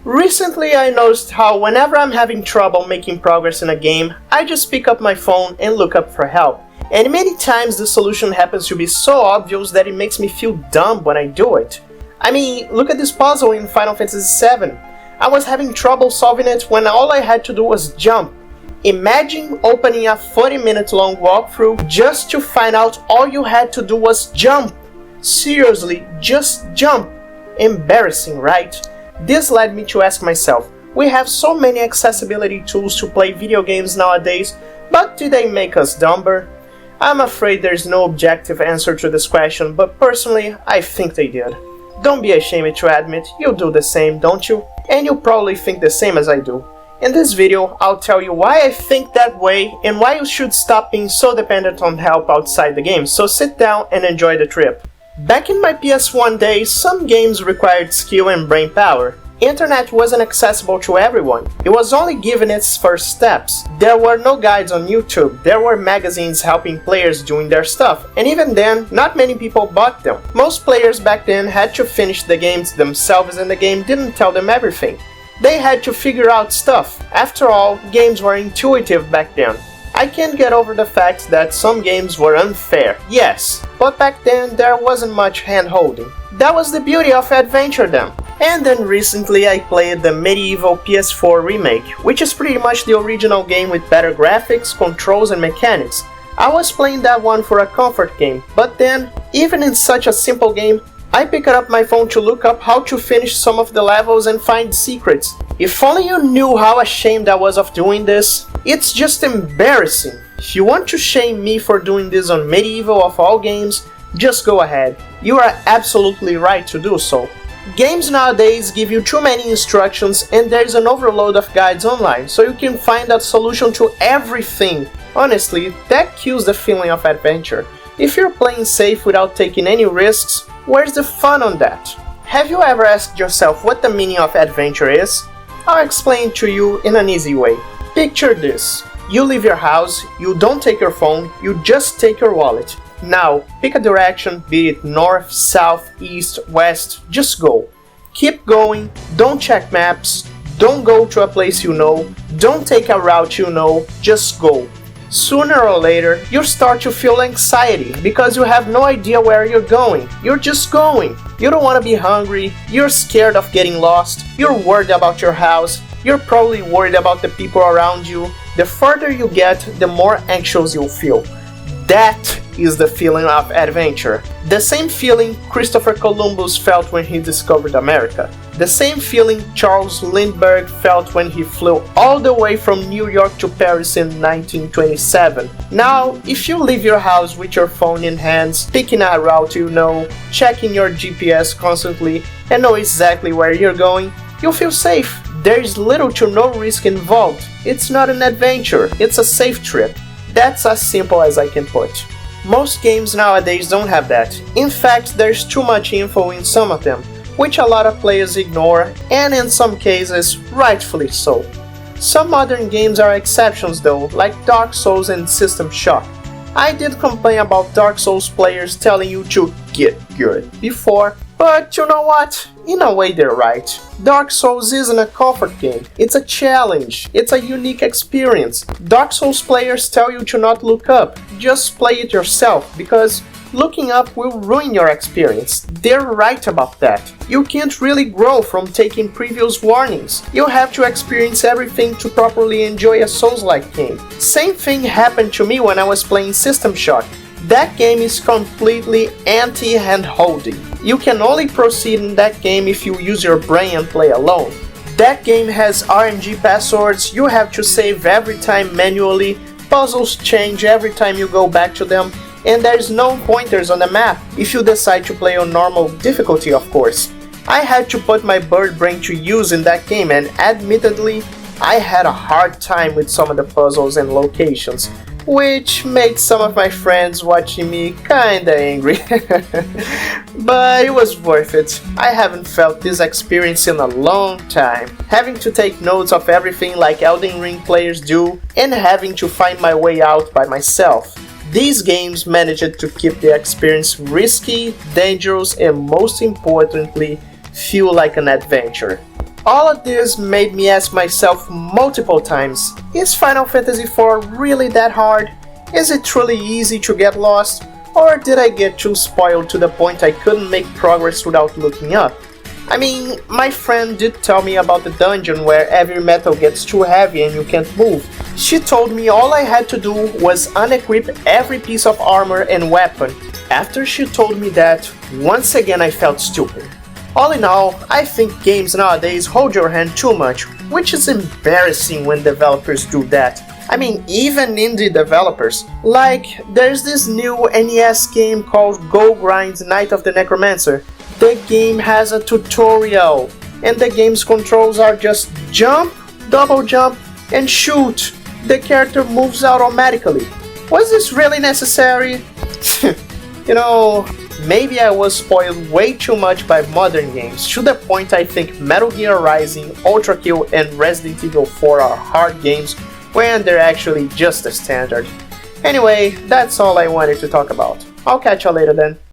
Recently I noticed how whenever I'm having trouble making progress in a game, I just pick up my phone and look up for help. And many times the solution happens to be so obvious that it makes me feel dumb when I do it. I mean, look at this puzzle in Final Fantasy VII. I was having trouble solving it when all I had to do was jump. Imagine opening a 40-minute long walkthrough just to find out all you had to do was jump. Seriously, just jump. Embarrassing, right? This led me to ask myself, we have so many accessibility tools to play video games nowadays, but do they make us dumber? I'm afraid there's no objective answer to this question, but personally, I think they did. Don't be ashamed to admit, you do the same, don't you? And you probably think the same as I do. In this video, I'll tell you why I think that way and why you should stop being so dependent on help outside the game, so sit down and enjoy the trip. Back in my PS1 days, some games required skill and brain power. Internet wasn't accessible to everyone. It was only given its first steps. There were no guides on YouTube, there were magazines helping players doing their stuff, and even then, not many people bought them. Most players back then had to finish the games themselves and the game didn't tell them everything. They had to figure out stuff. After all, games were intuitive back then. I can't get over the fact that some games were unfair, yes, but back then there wasn't much hand-holding. That was the beauty of Adventure then. And then recently I played the Medieval PS4 remake, which is pretty much the original game with better graphics, controls and mechanics. I was playing that one for a comfort game, but then, even in such a simple game, I picked up my phone to look up how to finish some of the levels and find secrets. If only you knew how ashamed I was of doing this. It's just embarrassing. If you want to shame me for doing this on Medieval of all games, just go ahead. You are absolutely right to do so. Games nowadays give you too many instructions and there's an overload of guides online, so you can find a solution to everything. Honestly, that kills the feeling of adventure. If you're playing safe without taking any risks, where's the fun on that? Have you ever asked yourself what the meaning of adventure is? I'll explain to you in an easy way. Picture this. You leave your house, you don't take your phone, you just take your wallet. Now, pick a direction, be it north, south, east, west, just go. Keep going, don't check maps, don't go to a place you know, don't take a route you know, just go. Sooner or later, you'll start to feel anxiety because you have no idea where you're going. You're just going. You don't want to be hungry, you're scared of getting lost, you're worried about your house, you're probably worried about the people around you. The further you get, the more anxious you'll feel. That is the feeling of adventure. The same feeling Christopher Columbus felt when he discovered America. The same feeling Charles Lindbergh felt when he flew all the way from New York to Paris in 1927. Now, if you leave your house with your phone in hands, picking a route you know, checking your GPS constantly, and know exactly where you're going, you'll feel safe. There is little to no risk involved. It's not an adventure, it's a safe trip. That's as simple as I can put. Most games nowadays don't have that. In fact, there's too much info in some of them, which a lot of players ignore, and in some cases, rightfully so. Some modern games are exceptions though, like Dark Souls and System Shock. I did complain about Dark Souls players telling you to get good before, but you know what? In a way they're right. Dark Souls isn't a comfort game, it's a challenge, it's a unique experience. Dark Souls players tell you to not look up, just play it yourself, because looking up will ruin your experience. They're right about that. You can't really grow from taking previous warnings. You have to experience everything to properly enjoy a Souls-like game. Same thing happened to me when I was playing System Shock. That game is completely anti-hand-holding. You can only proceed in that game if you use your brain and play alone. That game has RNG passwords, you have to save every time manually, puzzles change every time you go back to them, and there's no pointers on the map, if you decide to play on normal difficulty of course. I had to put my bird brain to use in that game and admittedly, I had a hard time with some of the puzzles and locations, which made some of my friends watching me kinda angry. But it was worth it. I haven't felt this experience in a long time. Having to take notes of everything like Elden Ring players do, and having to find my way out by myself. These games managed to keep the experience risky, dangerous, and most importantly, feel like an adventure. All of this made me ask myself multiple times, is Final Fantasy IV really that hard? Is it truly easy to get lost? Or did I get too spoiled to the point I couldn't make progress without looking up? I mean, my friend did tell me about the dungeon where every metal gets too heavy and you can't move. She told me all I had to do was unequip every piece of armor and weapon. After she told me that, once again I felt stupid. All in all, I think games nowadays hold your hand too much, which is embarrassing when developers do that. I mean, even indie developers. Like, there's this new NES game called Go Grind Night of the Necromancer. The game has a tutorial, and the game's controls are just jump, double jump, and shoot. The character moves automatically. Was this really necessary? You know, maybe I was spoiled way too much by modern games, to the point I think Metal Gear Rising, Ultra Kill, and Resident Evil 4 are hard games when they're actually just a standard. Anyway, that's all I wanted to talk about. I'll catch you later then.